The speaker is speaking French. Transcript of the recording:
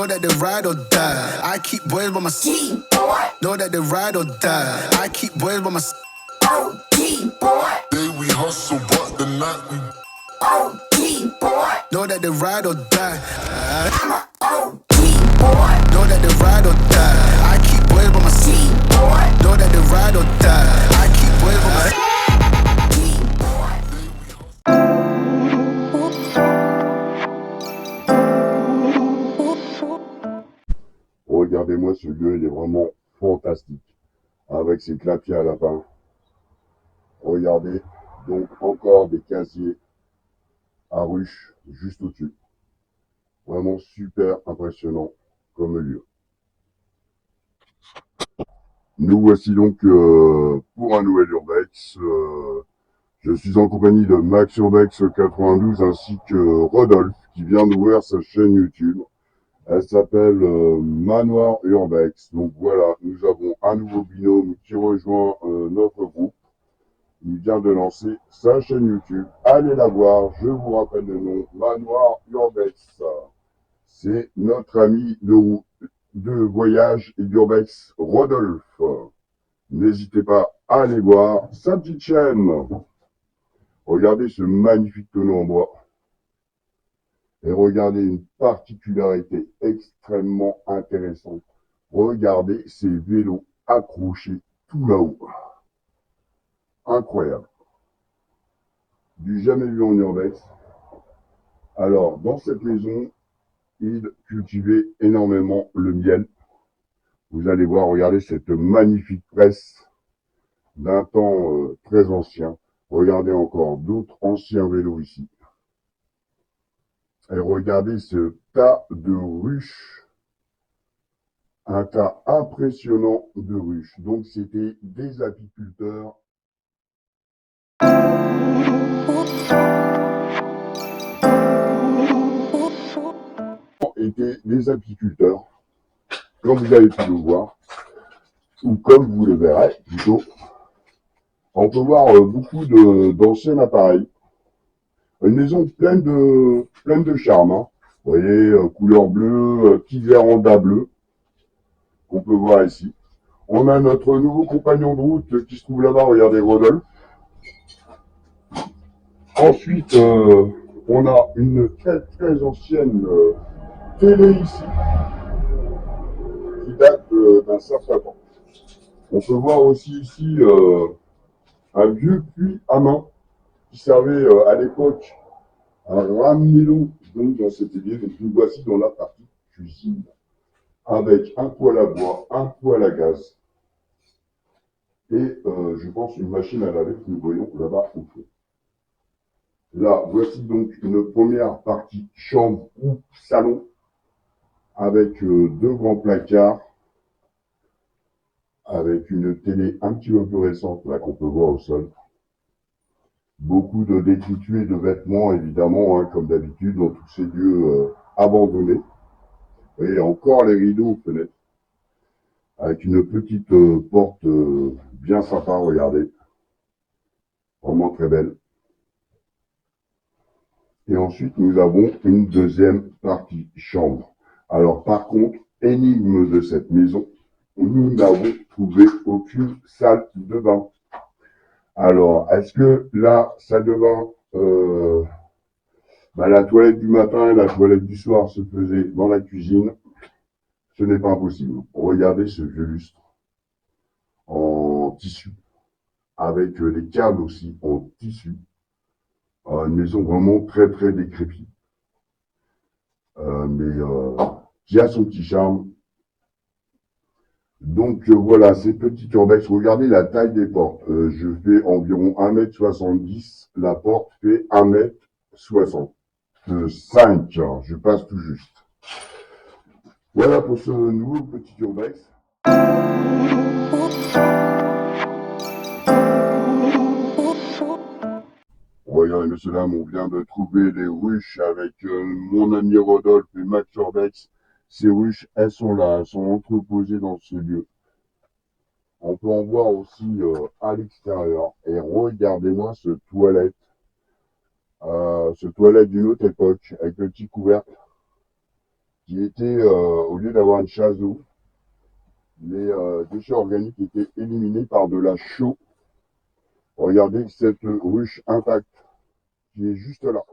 Know that they ride or die. I keep boys by my side. Know that they ride or die. I keep boys by my side. Day we hustle, but the night we Know that they ride or die. Know that they ride or die. I keep boys by my side. Know that they ride or die. I keep boys by my side. Regardez-moi ce lieu, il est vraiment fantastique. Avec ses clapiers à lapin. Regardez, donc encore des casiers à ruches juste au-dessus. Vraiment super impressionnant comme lieu. Nous voici donc pour un nouvel Urbex. Je suis en compagnie de Max Urbex 92 ainsi que Rodolphe qui vient d'ouvrir sa chaîne YouTube. Elle s'appelle Manoir Urbex. Donc voilà, nous avons un nouveau binôme qui rejoint notre groupe. Il vient de lancer sa chaîne YouTube. Allez la voir, je vous rappelle le nom, Manoir Urbex. C'est notre ami de voyage et d'Urbex, Rodolphe. N'hésitez pas à aller voir sa petite chaîne. Regardez ce magnifique tonneau en bois. Et regardez une particularité extrêmement intéressante. Regardez ces vélos accrochés tout là-haut. Incroyable. Du jamais vu en Urbex. Alors, dans cette maison, il cultivait énormément le miel. Vous allez voir, regardez cette magnifique presse d'un temps très ancien. Regardez encore d'autres anciens vélos ici. Et regardez ce tas de ruches. Un tas impressionnant de ruches. Donc c'était des apiculteurs. Étaient des apiculteurs, comme vous avez pu le voir, ou comme vous le verrez plutôt. On peut voir beaucoup d'anciens appareils. Une maison pleine de charme. Hein. Vous voyez, couleur bleue, petit véranda bleu, qu'on peut voir ici. On a notre nouveau compagnon de route qui se trouve là-bas, regardez Rodolphe. Ensuite, on a une très très ancienne télé ici, qui date d'un certain temps. On peut voir aussi ici un vieux puits à main qui servait à l'époque à ramener l'eau donc dans cet évier. Donc nous voici dans la partie cuisine avec un poêle à bois, un poêle à gaz et je pense une machine à laver que nous voyons là-bas au fond. Là, voici donc une première partie chambre ou salon avec deux grands placards avec une télé un petit peu plus récente là qu'on peut voir au sol. Beaucoup de détritus et de vêtements, évidemment, hein, comme d'habitude, dans tous ces lieux abandonnés. Et encore les rideaux aux fenêtres. Avec une petite porte bien sympa, regardez. Vraiment très belle. Et ensuite, nous avons une deuxième partie chambre. Alors, par contre, énigme de cette maison, nous n'avons trouvé aucune salle de bain. Alors, est-ce que la salle de bain, la toilette du matin et la toilette du soir se faisaient dans la cuisine? Ce n'est pas impossible. Regardez ce vieux lustre en tissu, avec les câbles aussi en tissu. Une maison vraiment très très décrépite, mais qui a son petit charme. Donc voilà, ces petites urbex. Regardez la taille des portes. Je fais environ 1,70 m. La porte fait 1,65 m. Je passe tout juste. Voilà pour ce nouveau petit urbex. Regardez, messieurs, dames, on vient de trouver les ruches avec mon ami Rodolphe et Max Urbex. Ces ruches, elles sont là, elles sont entreposées dans ce lieu. On peut en voir aussi à l'extérieur. Et regardez-moi ce toilette d'une autre époque, avec le petit couvercle qui était, au lieu d'avoir une chasse d'eau, les déchets organiques étaient éliminés par de la chaux. Regardez cette ruche intacte qui est juste là.